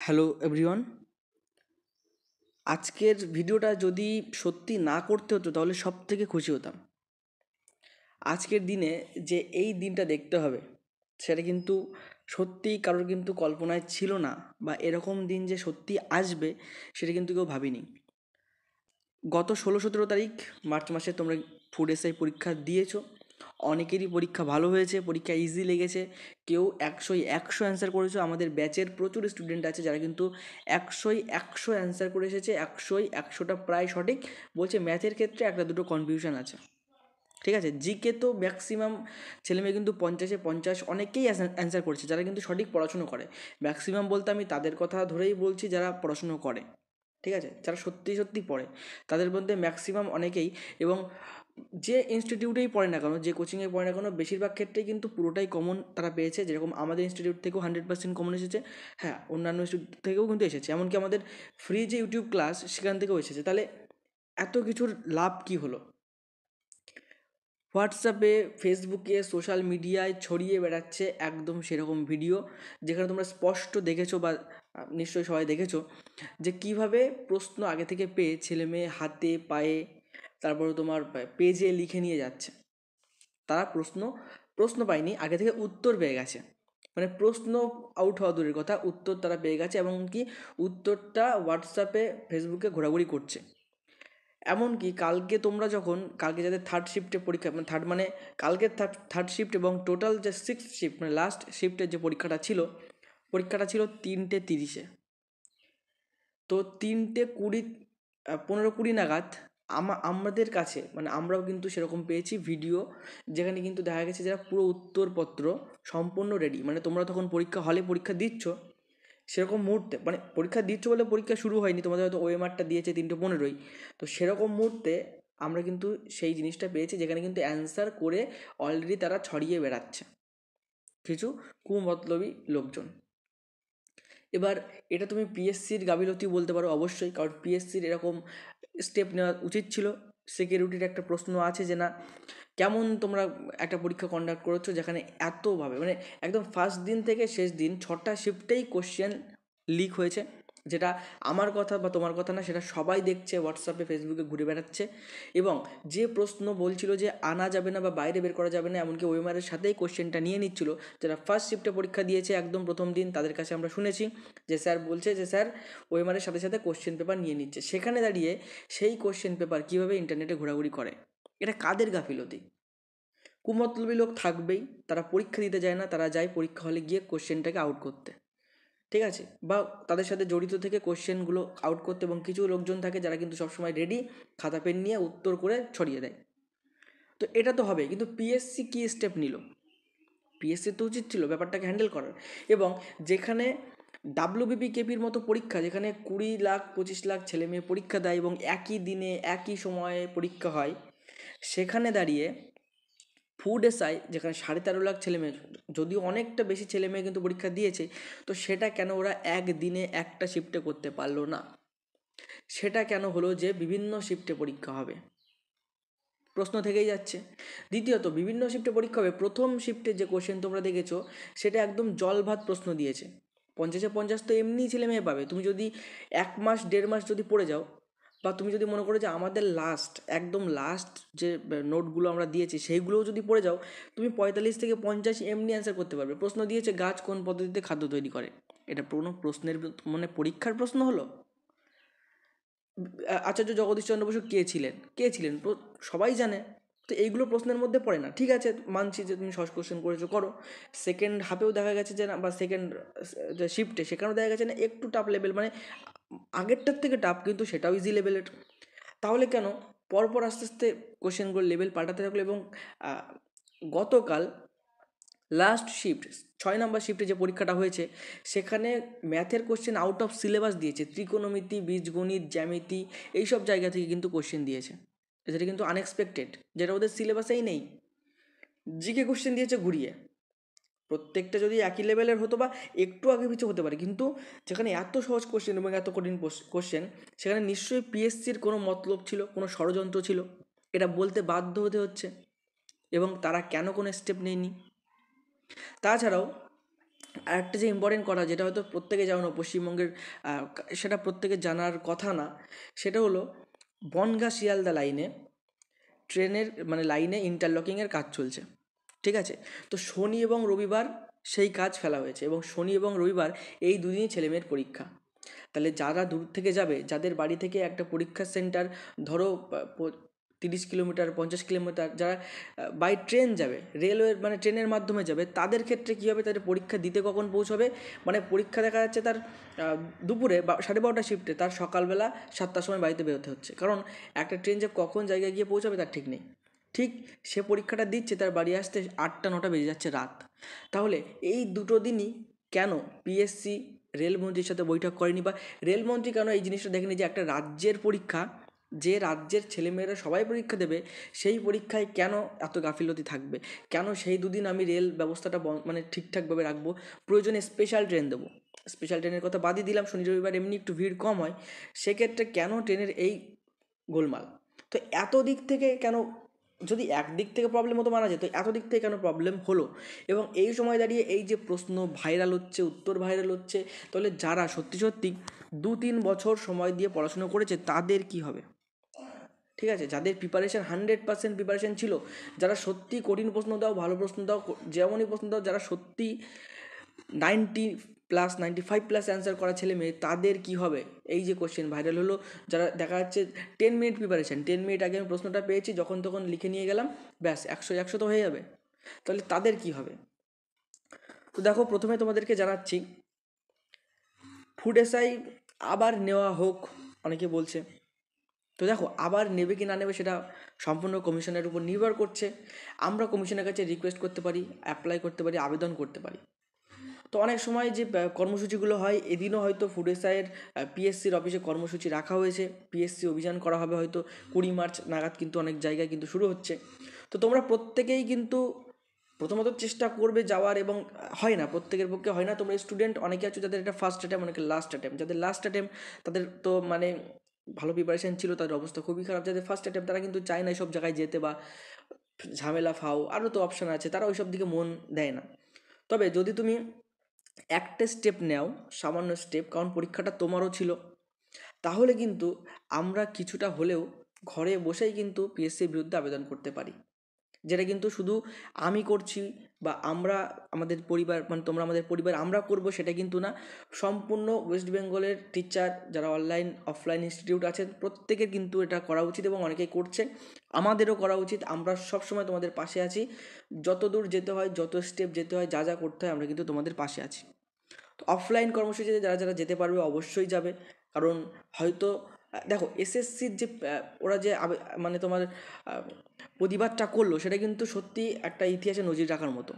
Hello everyone. আজকের ভিডিওটা যদি সত্যি না করতে হতো তাহলে সব থেকে খুশি হতাম। আজকের দিনে যে এই দিনটা দেখতে হবে সেটা কিন্তু সত্যিই কারোর কিন্তু কল্পনায় ছিল না, বা এরকম দিন যে সত্যি আসবে সেটা কিন্তু কেউ ভাবিনি। গত 16-17 তারিখ মার্চ মাসে তোমরা ফুড এসআই পরীক্ষা দিয়েছো। অনেকেরই পরীক্ষা ভালো হয়েছে, পরীক্ষা ইজি লেগেছে। কেউ 100 অ্যান্সার করেছো। আমাদের ব্যাচের প্রচুর স্টুডেন্ট আছে যারা কিন্তু 100 অ্যান্সার করে এসেছে। 100টা প্রায় সঠিক। বলছে ম্যাথের ক্ষেত্রে একটা দুটো কনফিউশন আছে। ঠিক আছে, জিকে তো ম্যাক্সিমাম ছেলেমেয়ে কিন্তু 50-50 অনেকেই অ্যান্সার করছে যারা কিন্তু সঠিক পড়াশুনো করে। ম্যাক্সিমাম বলতে আমি তাদের কথা ধরেই বলছি যারা পড়াশুনো করে। ঠিক আছে, যারা সত্যি সত্যি পড়ে তাদের মধ্যে ম্যাক্সিমাম অনেকেই, এবং যে ইনস্টিটিউটেই পড়ে না কেন, যে কোচিংয়ে পড়ে না কেন, বেশিরভাগ ক্ষেত্রেই কিন্তু পুরোটাই কমন তারা পেয়েছে। যেরকম আমাদের ইনস্টিটিউট থেকেও 100% কমন এসেছে। হ্যাঁ, অন্যান্য ইনস্টিটিউট থেকেও কিন্তু এসেছে, এমনকি আমাদের ফ্রি যে ইউটিউব ক্লাস সেখান থেকেও এসেছে। তাহলে এত কিছুর লাভ কি হলো? হোয়াটসঅ্যাপে, ফেসবুকে, সোশ্যাল মিডিয়ায় ছড়িয়ে বেড়াচ্ছে একদম সেরকম ভিডিও, যেখানে তোমরা স্পষ্ট দেখেছো, বা নিশ্চয়ই সবাই দেখেছো, যে কিভাবে প্রশ্ন আগে থেকে পেয়ে ছেলে মেয়ে হাতে পায়ে, তারপরে তোমার পেজে লিখে নিয়ে যাচ্ছে। তারা প্রশ্ন প্রশ্ন পায়নি, আগে থেকে উত্তর পেয়ে গেছে। মানে প্রশ্ন আউট হওয়া দূরের কথা, উত্তর তারা পেয়ে গেছে, এবং কি উত্তরটা হোয়াটসঅ্যাপে, ফেসবুকে ঘোরাঘুরি করছে। এমনকি কালকে যাদের থার্ড শিফটে পরীক্ষা, মানে থার্ড মানে কালকে থার্ড শিফট এবং টোটাল যে 6th শিফট, মানে লাস্ট শিফটের যে পরীক্ষাটা ছিল 3:30-এ। তো 3:20, 15-20 নাগাদ আমাদের কাছে, মানে আমরাও কিন্তু সেরকম পেয়েছি ভিডিও, যেখানে কিন্তু দেখা গেছে যারা পুরো উত্তরপত্র সম্পূর্ণ রেডি, মানে তোমরা তখন পরীক্ষা হলে পরীক্ষা দিচ্ছ, সেরকম মুহূর্তে, মানে পরীক্ষা দিচ্ছ বলে পরীক্ষা শুরু হয়নি, তোমাদের হয়তো ওএমআরটা দিয়েছে 3:15, তো সেরকম মুহূর্তে আমরা কিন্তু সেই জিনিসটা পেয়েছি, যেখানে কিন্তু অ্যান্সার করে অলরেডি তারা ছড়িয়ে বেড়াচ্ছে কিছু কুমতলবী লোকজন। এবার এটা তুমি পিএসসির গাফিলতি বলতে পারো, অবশ্যই, কারণ পিএসসির এরকম স্টেপ নেওয়া উচিত ছিল। সিকিউরিটির একটা প্রশ্ন আছে যে না, কেমন তোমরা একটা পরীক্ষা কন্ডাক্ট করেছো যেখানে এতভাবে, মানে একদম ফার্স্ট দিন থেকে শেষ দিন 6টা শিফটেই কোশ্চেন লিক হয়েছে, যেটা আমার কথা বা তোমার কথা না, সেটা সবাই দেখছে, হোয়াটসঅ্যাপে, ফেসবুকে ঘুরে বেড়াচ্ছে। এবং যে প্রশ্ন বলছিল যে আনা যাবে না বা বাইরে বের করা যাবে না, এমনকি ওএমআরের সাথেই কোশ্চেনটা নিয়ে নিচ্ছিল, যারা ফার্স্ট শিফটে পরীক্ষা দিয়েছে একদম প্রথম দিন, তাদের কাছে আমরা শুনেছি যে স্যার বলছে যে স্যার ওএমআরের সাথে সাথে কোশ্চেন পেপার নিয়ে নিচ্ছে। সেখানে দাঁড়িয়ে সেই কোশ্চেন পেপার কীভাবে ইন্টারনেটে ঘোরাঘুরি করে, এটা কাদের গাফিলতি? কুমতলবী লোক থাকবেই, তারা পরীক্ষা দিতে যায় না, তারা যায় পরীক্ষা হলে গিয়ে কোশ্চেনটাকে আউট করতে। ঠিক আছে, বা তাদের সাথে জড়িত থেকে কোশ্চেনগুলো আউট করতে, এবং কিছু লোকজন থাকে যারা কিন্তু সবসময় রেডি, খাতা পেন নিয়ে উত্তর করে ছড়িয়ে দেয়। তো এটা তো হবে, কিন্তু পিএসসি কী স্টেপ নিল? পিএসসি তো উচিত ছিল ব্যাপারটাকে হ্যান্ডেল করার। এবং যেখানে ডাব্লিউবিপিকেপির মতো পরীক্ষা, যেখানে 20 লাখ 25 লাখ ছেলে মেয়ে পরীক্ষা দেয় এবং একই দিনে একই সময়ে পরীক্ষা হয়, সেখানে দাঁড়িয়ে ফুড এসআই, যেখানে 13.5 লাখ ছেলে মেয়ে, যদিও অনেকটা বেশি ছেলে মেয়ে কিন্তু পরীক্ষা দিয়েছে, তো সেটা কেন ওরা একদিনে একটা শিফটে করতে পারলো না? সেটা কেন হলো যে বিভিন্ন শিফটে পরীক্ষা হবে? প্রশ্ন থেকেই যাচ্ছে। দ্বিতীয়ত, বিভিন্ন শিফটে পরীক্ষা হবে, প্রথম শিফটে যে কোশ্চেন তোমরা দেখেছো সেটা একদম জল ভাত প্রশ্ন দিয়েছে। 50-50 তো এমনিই ছেলে মেয়ে পাবে। তুমি যদি 1 মাস 1.5 মাস যদি পড়ে যাও, বা তুমি যদি মনে করো যে আমাদের একদম লাস্ট যে নোটগুলো আমরা দিয়েছি সেইগুলোও যদি পড়ে যাও, তুমি 45-50 এমনি অ্যান্সার করতে পারবে। প্রশ্ন দিয়েছে গাছ কোন পদ্ধতিতে খাদ্য তৈরি করে, এটা কোনো প্রশ্নের, মানে পরীক্ষার প্রশ্ন হলো? আচার্য জগদীশচন্দ্র বসু কে ছিলেন সবাই জানে। তো এইগুলো প্রশ্নের মধ্যে পড়ে না। ঠিক আছে, মানছি যে তুমি শর্ট কোশ্চেন করেছো, করো। সেকেন্ড হাফেও দেখা গেছে যে না, বা সেকেন্ড যে শিফটে সেখানেও দেখা গেছে না একটু টাফ লেভেল, মানে আগেরটার থেকে টাফ, কিন্তু সেটাও ইজি লেভেলের। তাহলে কেন পরপর আস্তে আস্তে কোশ্চেনগুলোর লেভেল পাল্টাতে থাকলো? এবং গতকাল লাস্ট শিফট 6 নম্বর শিফটে যে পরীক্ষাটা হয়েছে, সেখানে ম্যাথের কোশ্চেন আউট অফ সিলেবাস দিয়েছে। ত্রিকোণমিতি, বীজগণিত, জ্যামিতি, এইসব জায়গা থেকে কিন্তু কোশ্চেন দিয়েছে, যেটা কিন্তু আনএক্সপেক্টেড, যেটা ওদের সিলেবাসেই নেই। জিকে কোশ্চেন দিয়েছে ঘুরিয়ে। প্রত্যেকটা যদি একই লেভেলের হতো বা একটু আগে পিছু হতে পারে, কিন্তু যেখানে এত সহজ কোশ্চেন এবং এত কঠিন কোশ্চেন, সেখানে নিশ্চয়ই পিএসসির কোনো মতলব ছিল, কোনো ষড়যন্ত্র ছিল, এটা বলতে বাধ্য হতে হচ্ছে। এবং তারা কেন কোনো স্টেপ নেয়নি? তাছাড়াও আর একটা যে ইম্পর্টেন্ট কথা, যেটা হয়তো প্রত্যেকে জানো পশ্চিমবঙ্গের, সেটা প্রত্যেকে জানার কথা না, সেটা হলো বনগাঁ শিয়ালদা লাইনে ট্রেনের মানে লাইনে ইন্টারলকিংয়ের কাজ চলছে। ঠিক আছে, তো শনি এবং রবিবার সেই কাজ ফেলা হয়েছে, এবং শনি এবং রবিবার এই দুদিনই ছেলেমেয়ের পরীক্ষা। তাহলে যারা দূর থেকে যাবে, যাদের বাড়ি থেকে একটা পরীক্ষা সেন্টার ধরো 30 কিলোমিটার 50 কিলোমিটার, যারা বাই ট্রেন যাবে, রেলওয়ের মানে ট্রেনের মাধ্যমে যাবে, তাদের ক্ষেত্রে কী হবে, তাদের পরীক্ষা দিতে কখন পৌঁছবে, মানে পরীক্ষা দেখা যাচ্ছে তার দুপুরে 12:30 শিফটে, তার সকালবেলা 7টার সময় বাড়িতে বেরোতে হচ্ছে, কারণ একটা ট্রেন যে কখন জায়গায় গিয়ে পৌঁছাবে তার ঠিক নেই। ঠিক সে পরীক্ষাটা দিচ্ছে, তার বাড়ি আসতে 8টা 9টা বেজে যাচ্ছে রাত। তাহলে এই দুটো দিনই কেন পিএসসি রেলমন্ত্রীর সাথে বৈঠক করেনি, বা রেলমন্ত্রী কেন এই জিনিসটা দেখেনি যে একটা রাজ্যের পরীক্ষা, যে রাজ্যের ছেলেমেয়েরা সবাই পরীক্ষা দেবে, সেই পরীক্ষায় কেন এত গাফিলতি থাকবে, কেন সেই দুদিন আমি রেল ব্যবস্থাটা মানে ঠিকঠাকভাবে রাখবো, প্রয়োজনে স্পেশাল ট্রেন দেবো। স্পেশাল ট্রেনের কথা বাদই দিলাম, শনি রবিবার এমনি একটু ভিড় কম হয়, সেক্ষেত্রে কেন ট্রেনের এই গোলমাল? তো এত দিক থেকে কেন, যদি একদিক থেকে প্রবলেম হতো মানা যেত, এত দিক থেকে কেন প্রবলেম হলো? এবং এই সময় দাঁড়িয়ে এই যে প্রশ্ন ভাইরাল হচ্ছে, উত্তর ভাইরাল হচ্ছে, তাহলে যারা সত্যি সত্যি 2-3 বছর সময় দিয়ে পড়াশোনা করেছে তাদের কি হবে? ঠিক আছে, যাদের প্রিপারেশান 100% প্রিপারেশান ছিল, যারা সত্যি কঠিন প্রশ্ন দাও, ভালো প্রশ্ন দাও, যেমনই প্রশ্ন দাও, যারা সত্যি 90+, 95+ অ্যান্সার করা ছেলে মেয়ে, তাদের কি হবে? এই যে কোশ্চেন ভাইরাল হলো, যারা দেখা যাচ্ছে 10 মিনিট প্রিপারেশান, 10 মিনিট আগে আমি প্রশ্নটা পেয়েছি, যখন তখন লিখে নিয়ে গেলাম, ব্যাস 100 তো হয়ে যাবে, তাহলে তাদের কি হবে? তো দেখো, প্রথমে তোমাদেরকে জানাচ্ছি, ফুড এসআই আবার নেওয়া হোক, অনেকে বলছে। তো দেখো, আবার নেবে কি না নেবে সেটা সম্পূর্ণ কমিশনের উপর নির্ভর করছে। আমরা কমিশনের কাছে রিকোয়েস্ট করতে পারি, অ্যাপ্লাই করতে পারি, আবেদন করতে পারি। তো অনেক সময় যে কর্মসূচিগুলো হয়, এদিনও হয়তো ফুড এসআইয়ের পিএসসির অফিসে কর্মসূচি রাখা হয়েছে, পিএসসি অভিযান করা হবে হয়তো 20 মার্চ নাগাদ, কিন্তু অনেক জায়গায় কিন্তু শুরু হচ্ছে। তো তোমরা প্রত্যেকেই কিন্তু প্রথমত চেষ্টা করবে যাওয়ার, এবং হয় না, প্রত্যেকের পক্ষে হয় না। তোমরা স্টুডেন্ট অনেকে আছো যাদের এটা ফার্স্ট অ্যাটেম্প, অনেকে লাস্ট অ্যাটেম্প। যাদের লাস্ট অ্যাটেম্প তাদের তো মানে ভালো প্রিপারেশান ছিল, তাদের অবস্থা খুবই খারাপ। যাদের ফার্স্ট অ্যাটেম্প তারা কিন্তু চায় না এইসব জায়গায় যেতে, বা ঝামেলা ফাও আরও তো অপশান আছে, তারা ওইসব দিকে মন দেয় না। তবে যদি তুমি একটা স্টেপ নেও, সামান্য স্টেপ, কারণ পরীক্ষাটা তোমারও ছিল, তাহলে কিন্তু আমরা কিছুটা হলেও ঘরে বসেই কিন্তু পিএসসির বিরুদ্ধে আবেদন করতে পারি। যেটা কিন্তু শুধু আমি করছি, বা আমরা আমাদের পরিবার, মানে তোমরা আমাদের পরিবার আমরা করব, সেটা কিন্তু না। সম্পূর্ণ ওয়েস্ট বেঙ্গলের টিচার যারা অনলাইন অফলাইন ইনস্টিটিউট আছেন, প্রত্যেকের কিন্তু এটা করা উচিত, এবং অনেকেই করছে, আমাদেরও করা উচিত। আমরা সবসময় তোমাদের পাশে আছি, যত দূর যেতে হয়, যত স্টেপ যেতে হয়, যা যা করতে হয়, আমরা কিন্তু তোমাদের পাশে আছি। তো অফলাইন কর্মসূচিতে যারা যারা যেতে পারবে অবশ্যই যাবে, কারণ হয়তো দেখো এসএসসির যে ওরা যে মানে তোমার প্রতিবাদটা করলো, সেটা কিন্তু সত্যি একটা ইতিহাসে নজির রাখার মতো।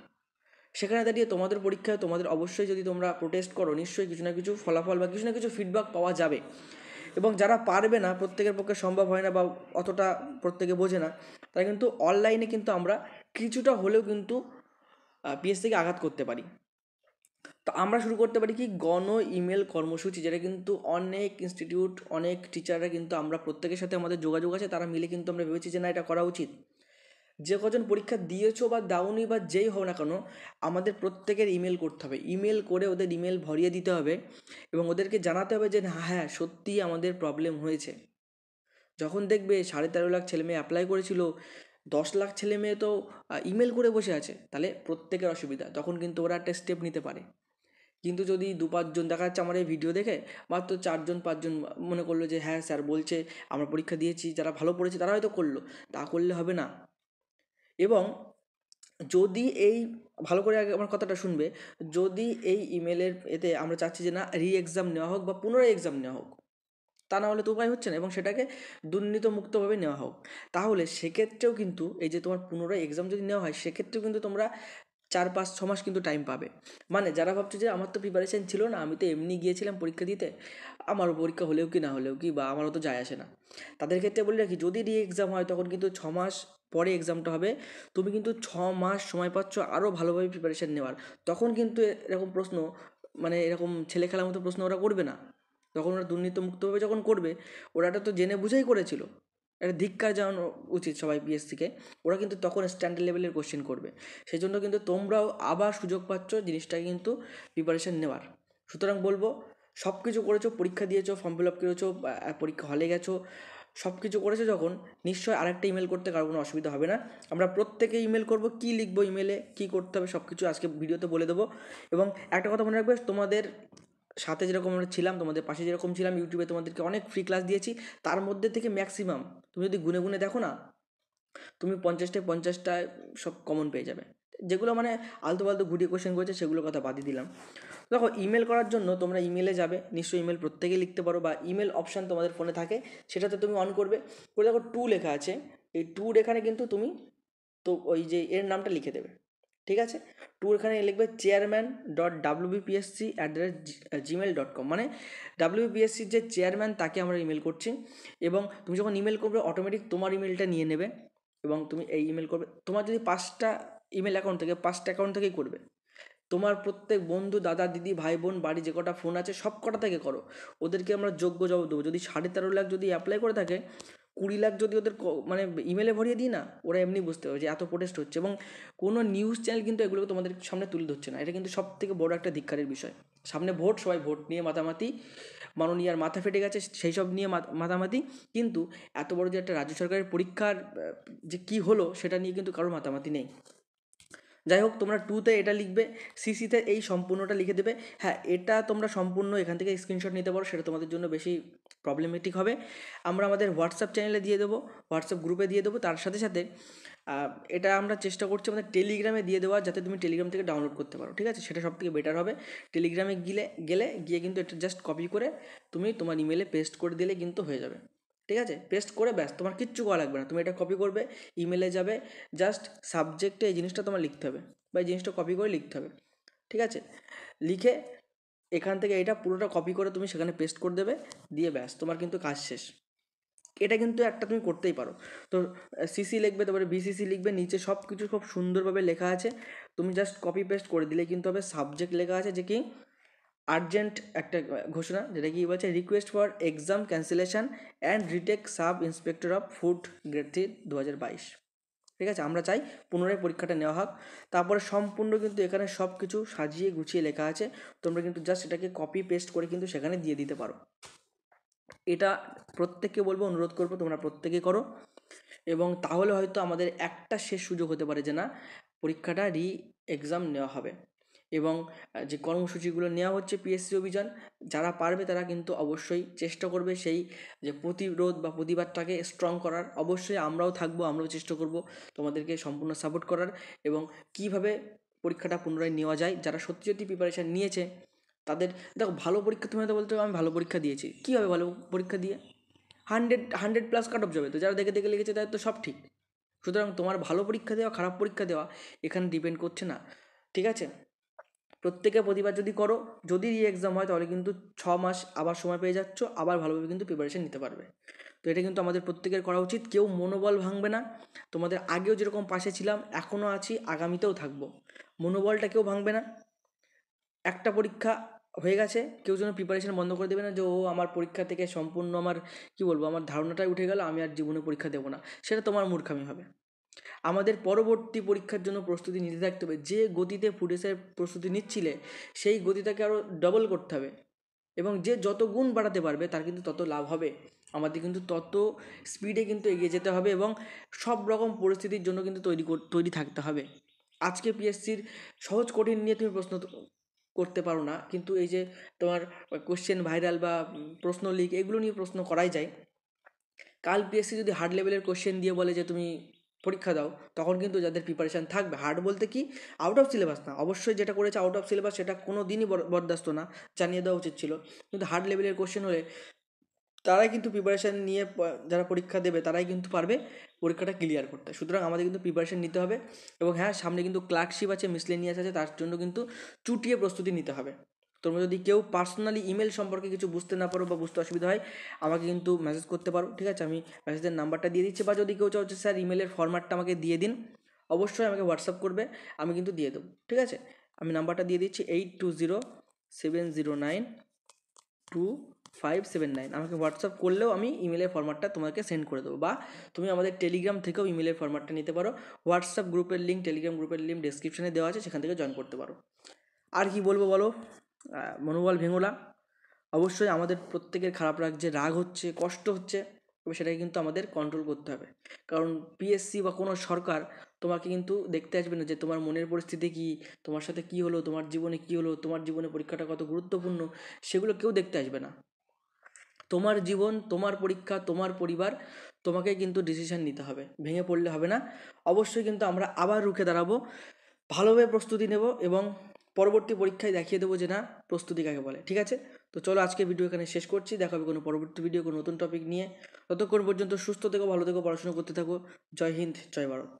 সেখানে দাঁড়িয়ে তোমাদের পরীক্ষায় তোমাদের অবশ্যই, যদি তোমরা প্রোটেস্ট করো, নিশ্চয়ই কিছু না কিছু ফলাফল বা কিছু না কিছু ফিডব্যাক পাওয়া যাবে। এবং যারা পারবে না, প্রত্যেকের পক্ষে সম্ভব হয় না, বা অতটা প্রত্যেকে বোঝে না, তারা কিন্তু অনলাইনে কিন্তু আমরা কিছুটা হলেও কিন্তু পিএসসিকে আঘাত করতে পারি। তো আমরা শুরু করতে পারি কি, গণ ইমেল কর্মসূচি, যেটা কিন্তু অনেক ইনস্টিটিউট, অনেক টিচাররা কিন্তু, আমরা প্রত্যেকের সাথে আমাদের যোগাযোগ আছে, তারা মিলে কিন্তু আমরা ভেবেছি যে না, এটা করা উচিত। যে কজন পরীক্ষা দিয়েছো বা দাওনি, বা যেই হোক না কেন, আমাদের প্রত্যেকের ইমেল করতে হবে, ইমেল করে ওদের ইমেল ভরিয়ে দিতে হবে, এবং ওদেরকে জানাতে হবে যে হ্যাঁ সত্যিই আমাদের প্রবলেম হয়েছে। যখন দেখবে 13.5 লাখ ছেলেমেয়ে অ্যাপ্লাই করেছিল, 10 লাখ ছেলেমেয়ে তো ইমেল করে বসে আছে, তাহলে প্রত্যেকের অসুবিধা, তখন কিন্তু ওরা একটা স্টেপ নিতে পারে। কিন্তু যদি 2-5 জন দেখা যাচ্ছে আমার এই ভিডিও দেখে, মাত্র 4-5 জন মনে করলো যে হ্যাঁ স্যার বলছে, আমরা পরীক্ষা দিয়েছি, যারা ভালো পড়েছে তারা হয়তো করলো, তা করলে হবে না। এবং যদি এই, ভালো করে আগে আমার কথাটা শুনবে, যদি এই ইমেলের এতে আমরা চাচ্ছি যে না, এক্সাম নেওয়া হোক বা পুনরায় এক্সাম নেওয়া হোক, তা না হলে তো উপায় হচ্ছে না, এবং সেটাকে দুর্নীতিমুক্তভাবে নেওয়া হোক, তাহলে সেক্ষেত্রেও কিন্তু এই যে তোমার পুনরায় এক্সাম যদি নেওয়া হয়, সেক্ষেত্রেও কিন্তু তোমরা 4-5-6 মাস কিন্তু টাইম পাবে। মানে যারা ভাবছে যে আমার তো প্রিপারেশান ছিল না, আমি তো এমনি গিয়েছিলাম পরীক্ষা দিতে, আমারও পরীক্ষা হলেও কি না হলেও কি, বা আমারও তো যায় আসে না, তাদের ক্ষেত্রে বলে রাখি, যদি এক্সাম হয় তখন কিন্তু 6 মাস পরে এক্সামটা হবে। তুমি কিন্তু 6 মাস সময় পাচ্ছ আরও ভালোভাবে প্রিপারেশান নেওয়ার। তখন কিন্তু এরকম প্রশ্ন, মানে এরকম ছেলে খেলার মতো প্রশ্ন ওরা করবে না। তখন ওরা দুর্নীতিমুক্তভাবে যখন করবে, ওরা তো জেনে বুঝেই করেছিল। একটা ধিক্কার জানানো উচিত সবাই পিএসসিকে। ওরা কিন্তু তখন স্ট্যান্ডার্ড লেভেলের কোশ্চেন করবে, সেই জন্য কিন্তু তোমরাও আবার সুযোগ পাচ্ছ জিনিসটাকে কিন্তু প্রিপারেশান নেওয়ার। সুতরাং বলবো সব কিছু করেছো, পরীক্ষা দিয়েছো, ফর্ম ফিল আপ করেছো, পরীক্ষা হলে গেছো, সব কিছু করেছো যখন, নিশ্চয়ই আরেকটা ইমেল করতে কারো কোনো অসুবিধা হবে না। আমরা প্রত্যেকে ইমেল করব, কী লিখবো ইমেলে, কী করতে হবে সব কিছু আজকে ভিডিওতে বলে দেবো। এবং একটা কথা মনে রাখবে, তোমাদের সাথে যেরকম আমরা ছিলাম, তোমাদের পাশে যেরকম ছিলাম, ইউটিউবে তোমাদেরকে অনেক ফ্রি ক্লাস দিয়েছি, তার মধ্যে থেকে ম্যাক্সিমাম তুমি যদি গুনে গুনে দেখো না, তুমি 50টায় সব কমন পেয়ে যাবে। যেগুলো মানে আলতু ফালতু ঘুরিয়ে কোশ্চেন করেছে সেগুলোর কথা বাদই দিলাম। দেখো, ইমেল করার জন্য তোমরা ইমেলে যাবে, নিশ্চয়ই ইমেল প্রত্যেকেই লিখতে পারো, বা ইমেল অপশান তোমাদের ফোনে থাকে, সেটাতে তুমি অন করবে, করে দেখো টু লেখা আছে, এই টুর এখানে কিন্তু তুমি তো ওই যে এর নামটা লিখে দেবে, ঠিক আছে? টুর এখানে লিখবে chairman.wpsc@gmail.com, মানে ডাব্লিউবিপিএসসির যে চেয়ারম্যান তাকে আমরা ইমেল করছি। এবং তুমি যখন ইমেল করবে অটোমেটিক তোমার ইমেলটা নিয়ে নেবে, এবং তুমি এই ইমেল করবে। তোমার যদি 5টা ইমেল অ্যাকাউন্ট থেকে, 5টা অ্যাকাউন্ট থেকেই করবে, তোমার প্রত্যেক বন্ধু, দাদা, দিদি, ভাই, বোন, বাড়ি যে কটা ফোন আছে সব কটা থেকে করো। ওদেরকে আমরা যোগ্য জবাব দেবো। যদি 13.5 লাখ যদি অ্যাপ্লাই করে থাকে, 20 লাখ যদি ওদের মানে ইমেলে ভরিয়ে দিই না, ওরা এমনি বুঝতে পারবে যে এত প্রোটেস্ট হচ্ছে। এবং কোনো নিউজ চ্যানেল কিন্তু এগুলোকে তোমাদের সামনে তুলে ধরছে না। এটা কিন্তু সব থেকে বড় একটা ধিক্কারের বিষয়। সামনে ভোট, সবাই ভোট নিয়ে মাতামাতি, মাননীয়ার মাথা ফেটে গেছে সেই সব নিয়ে মাতামাতি, কিন্তু এত বড় যে একটা রাজ্য সরকারের পরীক্ষার যে কী হলো সেটা নিয়ে কিন্তু কারোর মাতামাতি নেই। যাই হোক, তোমরা টুতে এটা লিখবে, সিসিতে এই সম্পূর্ণটা লিখে দেবে। হ্যাঁ, এটা তোমরা সম্পূর্ণ এখান থেকে স্ক্রিনশট নিতে পারো, সেটা তোমাদের জন্য বেশি প্রবলেমেটিক হবে। আমরা আমাদের হোয়াটসঅ্যাপ চ্যানেলে দিয়ে দেবো, হোয়াটসঅ্যাপ গ্রুপে দিয়ে দেবো। তার সাথে সাথে এটা আমরা চেষ্টা করছি আমাদের টেলিগ্রামে দিয়ে দেওয়া, যাতে তুমি টেলিগ্রাম থেকে ডাউনলোড করতে পারো, ঠিক আছে? সেটা সবথেকে বেটার হবে। টেলিগ্রামে গিয়ে কিন্তু এটা জাস্ট কপি করে তুমি তোমার ইমেলে পেস্ট করে দিলে কিন্তু হয়ে যাবে, ঠিক আছে? পেস্ট করে ব্যাস, তোমার কিচ্ছু করা লাগবে না। তুমি এটা কপি করবে, ইমেলে যাবে, জাস্ট সাবজেক্টে এই জিনিসটা তোমার লিখতে হবে, বা এই জিনিসটা কপি করে লিখতে হবে, ঠিক আছে? লিখে এখান থেকে এটা পুরোটা কপি করে তুমি সেখানে পেস্ট করে দেবে, দিয়ে ব্যাস তোমার কিন্তু কাজ শেষ। এটা কিন্তু একটা তুমি করতেই পারো। তো সিসি লিখবে, তারপরে বিসিসি লিখবে, নিচে সব কিছু খুব সুন্দরভাবে লেখা আছে, তুমি জাস্ট কপি পেস্ট করে দিলে কিন্তু হবে। সাবজেক্ট লেখা আছে যে কি আর্জেন্ট একটা ঘোষণা, যেটা কি বলছে, request for exam cancellation and retake sub inspector of food grade 3 2022, ঠিক আছে? আমরা চাই পুনরায় পরীক্ষাটা নেওয়া হোক। তারপরে সম্পূর্ণ কিন্তু এখানে সব কিছু সাজিয়ে গুছিয়ে লেখা আছে, তোমরা কিন্তু জাস্ট এটাকে কপি পেস্ট করে কিন্তু সেখানে দিয়ে দিতে পারো। এটা প্রত্যেককে বলবো, অনুরোধ করবো তোমরা প্রত্যেকে করো। এবং তাহলে হয়তো আমাদের একটা শেষ সুযোগ হতে পারে যে না, পরীক্ষাটা এক্সাম নেওয়া হবে। এবং যে কর্মসূচিগুলো নেওয়া হচ্ছে পিএসসি অভিযান, যারা পারবে তারা কিন্তু অবশ্যই চেষ্টা করবে সেই যে প্রতিরোধ বা প্রতিবাদটাকে স্ট্রং করার। অবশ্যই আমরাও থাকবো, আমরাও চেষ্টা করব তোমাদেরকে সম্পূর্ণ সাপোর্ট করার। এবং কিভাবে পরীক্ষাটা পুনরায় নেওয়া যায়, যারা সত্যি সত্যি প্রিপারেশান নিয়েছে তাদের, দেখো ভালো পরীক্ষা, তুমি হয়তো বলতে আমি ভালো পরীক্ষা দিয়েছি, কী হবে ভালো পরীক্ষা দিয়ে? 100 প্লাস কাট অফ যাবে, তো যারা দেখে দেখে লিখেছে তাদের তো সব ঠিক। সুতরাং তোমার ভালো পরীক্ষা দেওয়া, খারাপ পরীক্ষা দেওয়া এখানে ডিপেন্ড করছে না, ঠিক আছে? প্রত্যেকে প্রতিবার যদি করো, যদি এক্সাম হয় তাহলে কিন্তু 6 মাস আবার সময় পেয়ে যাচ্ছ, আবার ভালোভাবে কিন্তু প্রিপারেশান নিতে পারবে। তো এটা কিন্তু আমাদের প্রত্যেকের করা উচিত। কেউ মনোবল ভাঙবে না। তোমাদের আগেও যেরকম পাশে ছিলাম, এখনও আছি, আগামীতেও থাকবো। মনোবলটা কেউ ভাঙবে না। একটা পরীক্ষা হয়ে গেছে, কেউ যেন প্রিপারেশান বন্ধ করে দেবে না যে ও আমার পরীক্ষা থেকে সম্পূর্ণ আমার কী বলবো, আমার ধারণাটাই উঠে গেল, আমি আর জীবনে পরীক্ষা দেবো না। সেটা তোমার মূর্খামি হবে। আমাদের পরবর্তী পরীক্ষার জন্য প্রস্তুতি নিতে থাকতে হবে। যে গতিতে ফুটেসের প্রস্তুতি নিচ্ছিলে সেই গতিটাকে আরও ডবল করতে হবে। এবং যে যত গুণ বাড়াতে পারবে তার কিন্তু তত লাভ হবে। আমাদের কিন্তু তত স্পিডে কিন্তু এগিয়ে যেতে হবে, এবং সব রকম পরিস্থিতির জন্য কিন্তু তৈরি থাকতে হবে। আজকে পিএসসির সহজ কঠিন নিয়ে তুমি প্রশ্ন করতে পারো না, কিন্তু এই যে তোমার কোশ্চেন ভাইরাল বা প্রশ্ন লিক, এগুলো নিয়ে প্রশ্ন করাই যায়। কাল পিএসসি যদি হার্ড লেভেলের কোশ্চেন দিয়ে বলে যে তুমি পরীক্ষা দাও, তখন কিন্তু যাদের প্রিপারেশান থাকবে, হার্ড বলতে কি আউট অফ সিলেবাস না, অবশ্যই যেটা করেছে আউট অফ সিলেবাস সেটা কোনো দিনই বরদাস্ত না, জানিয়ে দেওয়া উচিত ছিল। কিন্তু হার্ড লেভেলের কোশ্চেন হলে তারাই কিন্তু প্রিপারেশান নিয়ে যারা পরীক্ষা দেবে তারাই কিন্তু পারবে পরীক্ষাটা ক্লিয়ার করতে। সুতরাং আমাদের কিন্তু প্রিপারেশান নিতে হবে। এবং হ্যাঁ, সামনে কিন্তু ক্লার্কশিপ আছে, মিসলেনিয়াস আছে, তার জন্য কিন্তু চুটিয়ে প্রস্তুতি নিতে হবে। তোমরা যদি কেউ পার্সোনালি ইমেল সম্পর্কে কিছু বুঝতে না পারো বা বুঝতে অসুবিধা হয়, আমাকে কিন্তু মেসেজ করতে পারো, ঠিক আছে? আমি মেসেজের নাম্বারটা দিয়ে দিচ্ছি, বা যদি কেউ চাও যে স্যার ইমেলের ফরম্যাটটা আমাকে দিয়ে দিন, অবশ্যই আমাকে হোয়াটসঅ্যাপ করবে, আমি কিন্তু দিয়ে দেবো, ঠিক আছে? আমি নাম্বারটা দিয়ে দিচ্ছি 820709 2 579 আমাকে হোয়াটসঅ্যাপ করলেও আমি ইমেলের ফরম্যাটটা তোমাকে সেন্ড করে দেবো, বা তুমি আমাদের টেলিগ্রাম থেকেও ইমেলের ফরম্যাটটা নিতে পারো। হোয়াটসঅ্যাপ গ্রুপের লিঙ্ক, টেলিগ্রাম গ্রুপের লিঙ্ক ডেসক্রিপশনে দেওয়া আছে, সেখান থেকে জয়েন করতে পারো। আর কি বলবো বলো, মনোবল ভেঙো না। অবশ্যই আমাদের প্রত্যেকের খারাপ লাগছে, রাগ হচ্ছে, কষ্ট হচ্ছে, তবে সেটাকে কিন্তু আমাদের কন্ট্রোল করতে হবে। কারণ পিএসসি বা কোনো সরকার তোমাকে কিন্তু দেখতে আসবে না যে তোমার মনের পরিস্থিতি কী, তোমার সাথে কী হলো, তোমার জীবনে কী হলো, তোমার জীবনে পরীক্ষাটা কত গুরুত্বপূর্ণ, সেগুলো কেউ দেখতে আসবে না। তোমার জীবন, তোমার পরীক্ষা, তোমার পরিবার, তোমাকে কিন্তু ডিসিশন নিতে হবে, ভেঙে পড়লে হবে না। অবশ্যই কিন্তু আমরা আবার রুখে দাঁড়াবো, ভালোভাবে প্রস্তুতি নেব এবং পরবর্তী পরীক্ষায় দেখিয়ে দেবো যে না প্রস্তুতি কাকে বলে। ঠিক আছে, তো চলো আজকে ভিডিও এখানে শেষ করছি, দেখা হবে কোনো পরবর্তী ভিডিও, কোনো নতুন টপিক নিয়ে। ততক্ষণ পর্যন্ত সুস্থ থেকো, ভালো থেকো, পড়াশোনা করতে থাকো। জয় হিন্দ, জয় ভারত।